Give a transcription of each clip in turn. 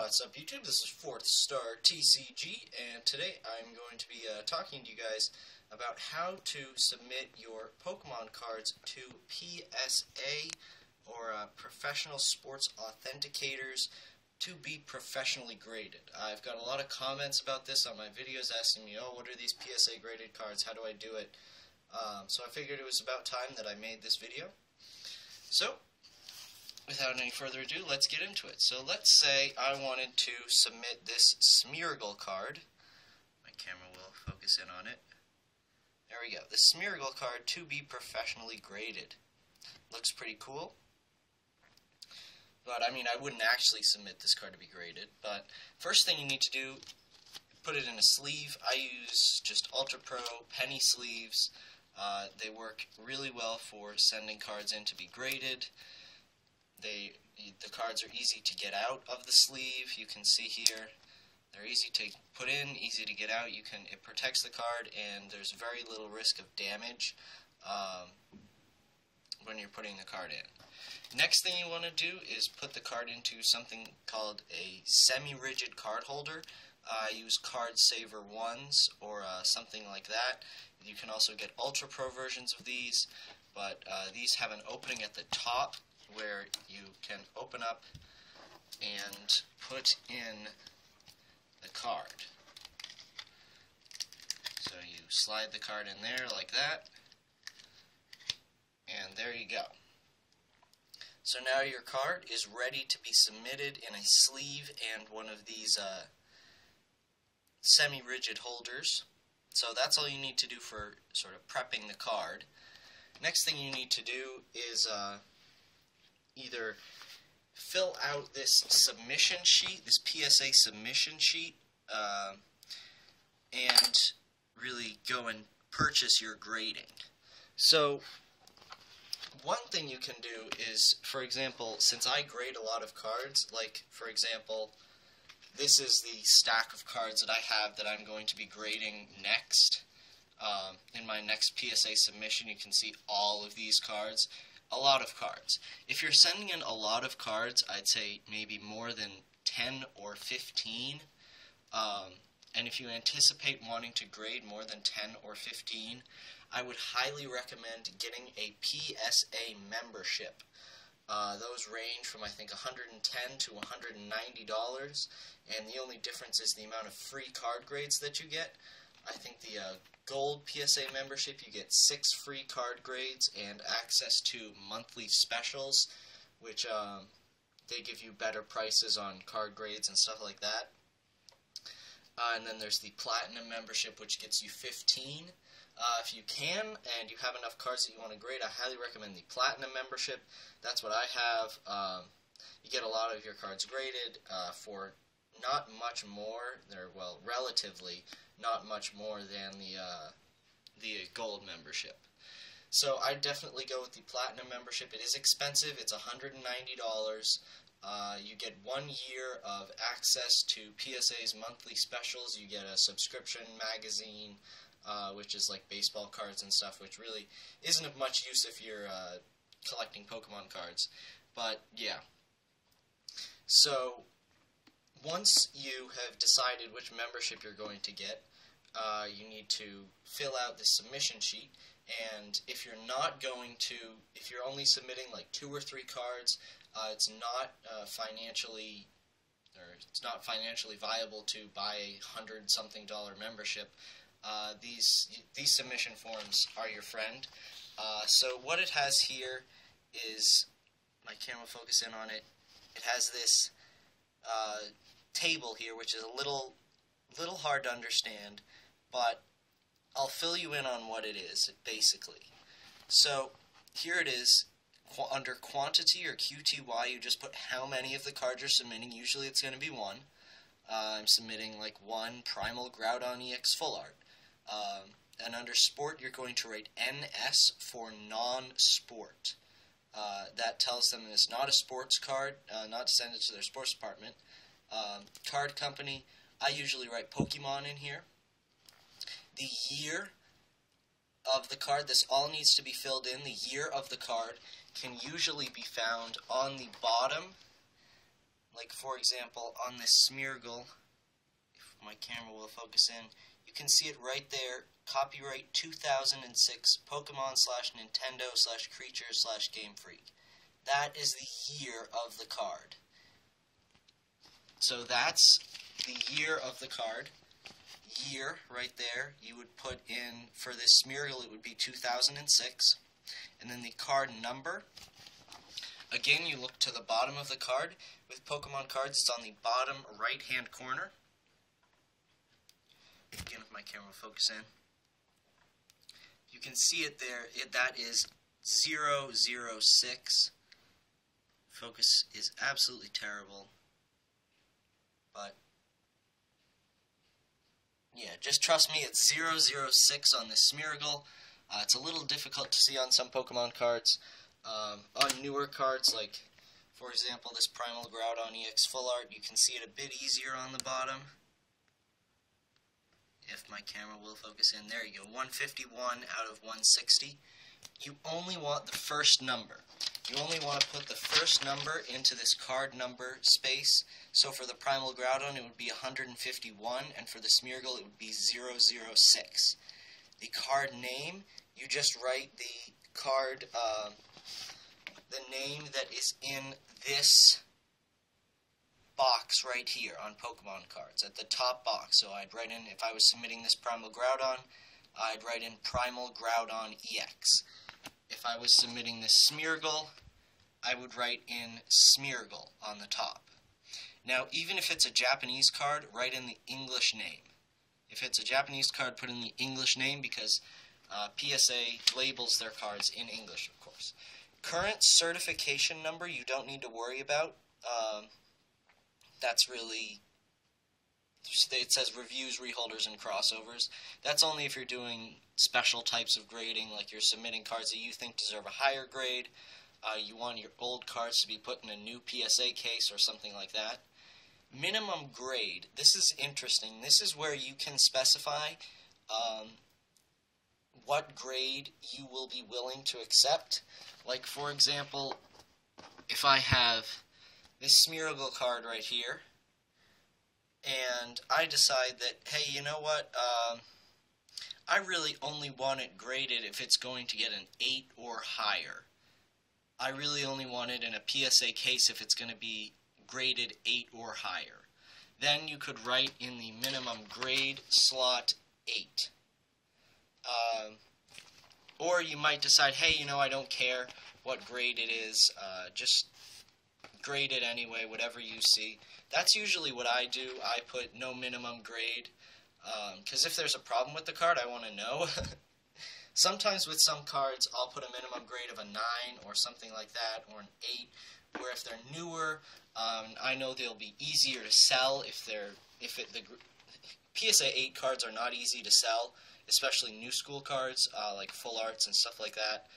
What's up YouTube? This is 4th Star TCG, and today I'm going to be talking to you guys about how to submit your Pokemon cards to PSA, or Professional Sports Authenticators, to be professionally graded. I've got a lot of comments about this on my videos asking me, oh, what are these PSA graded cards, how do I do it? So I figured it was about time that I made this video. So, without any further ado, let's get into it. So let's say I wanted to submit this Smeargle card. My camera will focus in on it. There we go. This Smeargle card to be professionally graded. Looks pretty cool. But, I mean, I wouldn't actually submit this card to be graded. But first thing you need to do, put it in a sleeve. I use just Ultra Pro penny sleeves. They work really well for sending cards in to be graded. The cards are easy to get out of the sleeve. You can see here they're easy to put in, easy to get out. It protects the card, and there's very little risk of damage when you're putting the card in. Next thing you want to do is put the card into something called a semi-rigid card holder. I use Card Saver 1s or something like that. You can also get Ultra Pro versions of these, but these have an opening at the top where you can open up and put in the card. So you slide the card in there like that, and there you go. So now your card is ready to be submitted in a sleeve and one of these semi-rigid holders. So that's all you need to do for sort of prepping the card. Next thing you need to do is either fill out this submission sheet, this PSA submission sheet, and really go and purchase your grading. So one thing you can do is, for example, since I grade a lot of cards, like for example, this is the stack of cards that I have that I'm going to be grading next. In my next PSA submission, you can see all of these cards. A lot of cards. If you're sending in a lot of cards, I'd say maybe more than 10 or 15. And if you anticipate wanting to grade more than 10 or 15, I would highly recommend getting a PSA membership. Those range from, I think, $110 to $190, and the only difference is the amount of free card grades that you get. I think the Gold PSA membership, you get 6 free card grades and access to monthly specials, which they give you better prices on card grades and stuff like that. And then there's the Platinum membership, which gets you 15. If you can, and you have enough cards that you want to grade, I highly recommend the Platinum membership. That's what I have. You get a lot of your cards graded for not much more. They're, well, relatively not much more than the Gold membership. So I definitely go with the Platinum membership. It is expensive. It's $190. You get 1 year of access to PSA's monthly specials. You get a subscription magazine, which is like baseball cards and stuff, which really isn't of much use if you're collecting Pokemon cards. But yeah. So once you have decided which membership you're going to get, you need to fill out the submission sheet. And if you're only submitting like 2 or 3 cards, it's not financially viable to buy a $100-something membership. These submission forms are your friend. So what it has here is, my camera will focus in on it. It has this table here, which is a little hard to understand, but I'll fill you in on what it is, basically. So here it is. Under quantity, or QTY, you just put how many of the cards you're submitting. Usually it's going to be 1. I'm submitting like 1 Primal Groudon EX Full Art. And under Sport, you're going to write NS for non-sport. That tells them it's not a sports card, not to send it to their sports department. Card company, I usually write Pokemon in here. The year of the card, this all needs to be filled in. The year of the card can usually be found on the bottom like for example on this Smeargle, if my camera will focus in, you can see it right there, copyright 2006, Pokemon/Nintendo/Creatures/Game Freak. That is the year of the card. So that's the year of the card. Year right there, you would put in, for this Smeargle it would be 2006, and then the card number. Again, you look to the bottom of the card. With Pokemon cards, it's on the bottom right hand corner. Again, if my camera will focus in, you can see it there. That is 006. Focus is absolutely terrible, but yeah, just trust me, it's 006 on this Smeargle. It's a little difficult to see on some Pokemon cards. On newer cards, like, for example, this Primal Groudon EX Full Art, you can see it a bit easier on the bottom. If my camera will focus in, there you go, 151 out of 160. You only want the first number. You only want to put the first number into this card number space. So for the Primal Groudon, it would be 151, and for the Smeargle, it would be 006. The card name, you just write the card, the name that is in this box right here on Pokemon cards, at the top box. So I'd write in, if I was submitting this Primal Groudon, I'd write in Primal Groudon EX. If I was submitting this Smeargle, I would write in Smeargle on the top. Now, even if it's a Japanese card, write in the English name. If it's a Japanese card, put in the English name, because PSA labels their cards in English, of course. Current certification number, you don't need to worry about. That's really, it says reviews, reholders, and crossovers. That's only if you're doing special types of grading, like you're submitting cards that you think deserve a higher grade. You want your old cards to be put in a new PSA case or something like that. Minimum grade, this is interesting. This is where you can specify what grade you will be willing to accept. Like, for example, if I have this Smeargle card right here, and I decide that, hey, you know what, I really only want it graded if it's going to get an 8 or higher. I really only want it in a PSA case if it's going to be graded 8 or higher. Then you could write in the minimum grade slot 8. Or you might decide, hey, you know, I don't care what grade it is, just grade it anyway, whatever you see. That's usually what I do. I put no minimum grade, because if there's a problem with the card, I want to know. Sometimes with some cards, I'll put a minimum grade of a 9 or something like that, or an 8, where if they're newer, I know they'll be easier to sell. The PSA 8 cards are not easy to sell, especially new school cards, like Full Arts and stuff like that.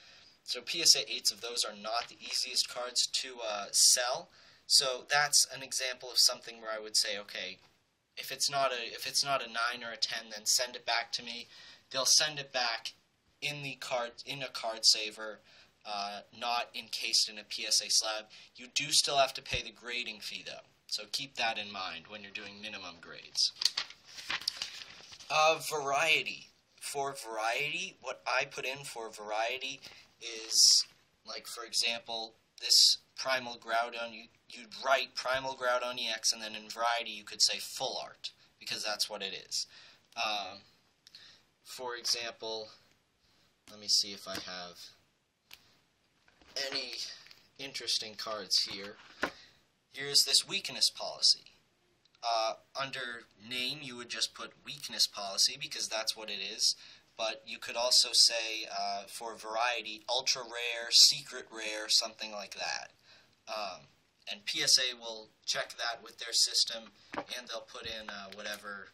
So PSA 8s of those are not the easiest cards to sell. So that's an example of something where I would say, okay, if it's not a 9 or a 10, then send it back to me. They'll send it back in a card saver, not encased in a PSA slab. You do still have to pay the grading fee, though. So keep that in mind when you're doing minimum grades. Variety. For variety, what I put in for variety is, like, for example, this Primal Groudon, you'd write Primal Groudon EX, and then in variety you could say Full Art, because that's what it is. For example, let me see if I have any interesting cards here. Here's this weakness policy. Under name, you would just put weakness policy, because that's what it is. But you could also say, for variety, ultra rare, secret rare, something like that. And PSA will check that with their system, and they'll put in whatever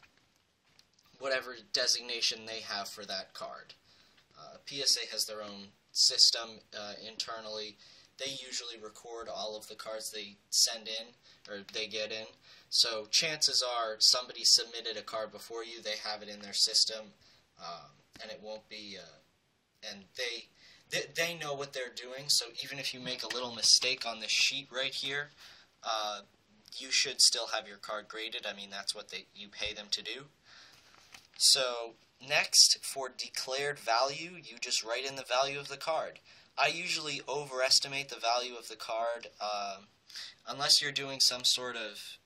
designation they have for that card. PSA has their own system internally. They usually record all of the cards they send in, or they get in. So chances are somebody submitted a card before you, they have it in their system, and it won't be, and they know what they're doing, so even if you make a little mistake on this sheet right here, you should still have your card graded. I mean, that's what you pay them to do. So next, for declared value, you just write in the value of the card. I usually overestimate the value of the card, unless you're doing some sort of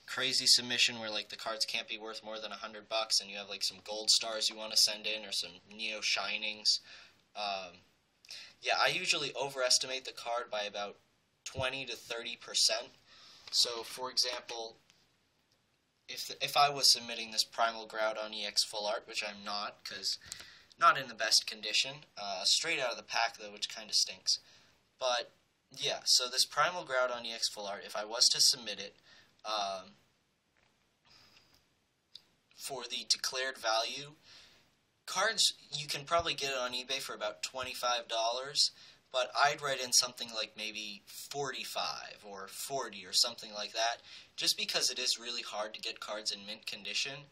crazy submission where like the cards can't be worth more than $100 and you have like some gold stars you want to send in or some Neo Shinings. Yeah, I usually overestimate the card by about 20 to 30%. So, for example, if I was submitting this Primal Groudon EX Full Art, which I'm not, because not in the best condition, straight out of the pack though, which kind of stinks. But yeah, so this Primal Groudon EX Full Art, if I was to submit it, for the declared value, cards, you can probably get it on eBay for about $25, but I'd write in something like maybe 45 or 40 or something like that, just because it is really hard to get cards in mint condition,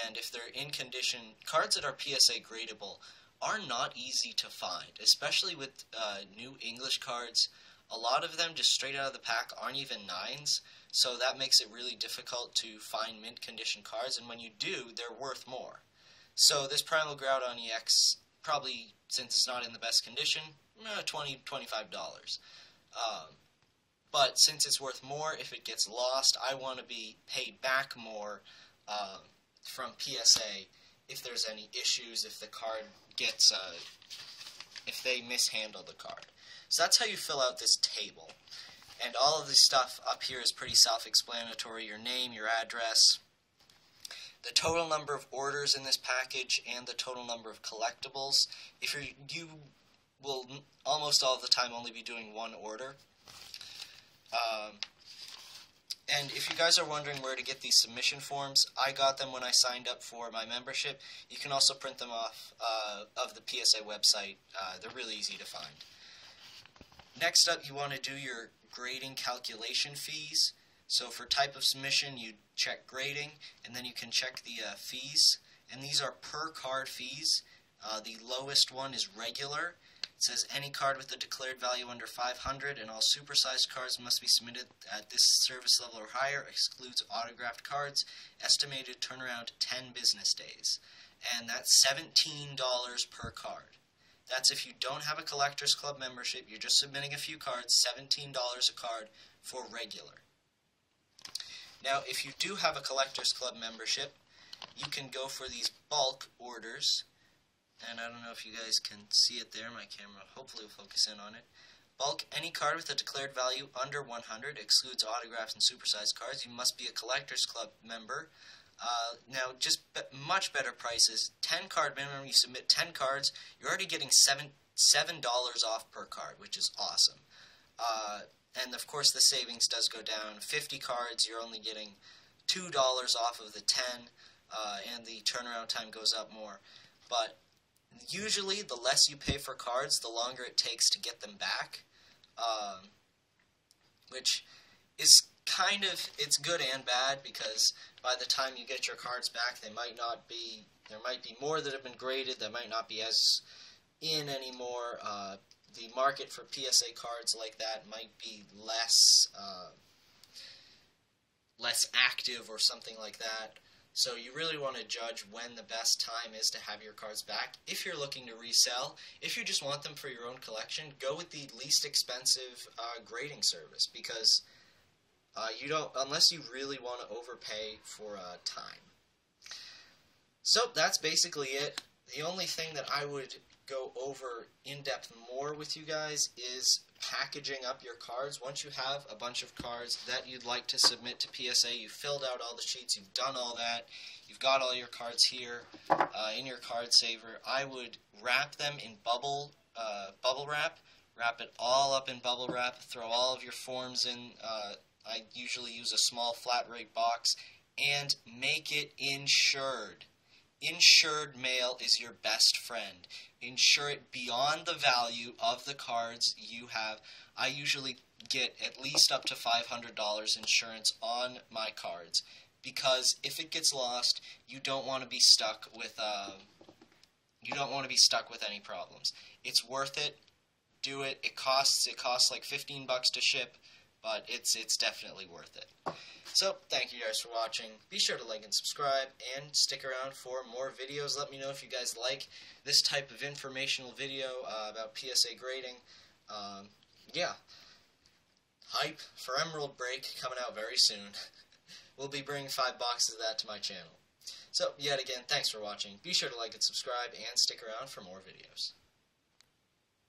and if they're in condition, cards that are PSA gradable are not easy to find, especially with new English cards. A lot of them, just straight out of the pack, aren't even 9s, so that makes it really difficult to find mint condition cards, and when you do, they're worth more. So this Primal Groudon EX, probably, since it's not in the best condition, $20, $25. But since it's worth more, if it gets lost, I want to be paid back more from PSA if there's any issues, if the card gets, if they mishandle the card. So that's how you fill out this table. And all of this stuff up here is pretty self-explanatory. Your name, your address, the total number of orders in this package, and the total number of collectibles. If you will almost all of the time only be doing one order. And if you guys are wondering where to get these submission forms, I got them when I signed up for my membership. You can also print them off of the PSA website. They're really easy to find. Next up, you want to do your grading calculation fees. So for type of submission, you check grading, and then you can check the fees. And these are per card fees. The lowest one is regular. It says any card with a declared value under 500 and all supersized cards must be submitted at this service level or higher, excludes autographed cards, estimated turnaround 10 business days. And that's $17 per card. That's if you don't have a Collectors Club membership, you're just submitting a few cards, $17 a card for regular. Now, if you do have a Collectors Club membership, you can go for these bulk orders. And I don't know if you guys can see it there. My camera hopefully will focus in on it. Bulk, any card with a declared value under 100, excludes autographs and supersized cards. You must be a Collectors Club member. Now, just much better prices. 10 card minimum, you submit 10 cards, you're already getting $7 off per card, which is awesome. And of course the savings does go down. 50 cards, you're only getting $2 off of the 10, and the turnaround time goes up more. But usually the less you pay for cards, the longer it takes to get them back, which is kind of, it's good and bad, because by the time you get your cards back, they might not be, there might be more that have been graded that might not be as in anymore. The market for PSA cards like that might be less active or something like that. So you really want to judge when the best time is to have your cards back. If you're looking to resell, if you just want them for your own collection, go with the least expensive grading service, because you don't, unless you really want to overpay for time. So that's basically it. The only thing that I would go over in depth more with you guys is packaging up your cards. Once you have a bunch of cards that you'd like to submit to PSA, you've filled out all the sheets, you've done all that, you've got all your cards here in your card saver, I would wrap them in bubble wrap, wrap it all up in bubble wrap, throw all of your forms in. I usually use a small flat rate box, and make it insured. Insured mail is your best friend. Insure it beyond the value of the cards you have. I usually get at least up to $500 insurance on my cards, because if it gets lost, you don't want to be stuck with any problems. It's worth it. Do it. It costs like $15 to ship, but it's definitely worth it. So, thank you guys for watching. Be sure to like and subscribe, and stick around for more videos. Let me know if you guys like this type of informational video about PSA grading. Yeah. Hype for Emerald Break coming out very soon. We'll be bringing 5 boxes of that to my channel. So, yet again, thanks for watching. Be sure to like and subscribe, and stick around for more videos.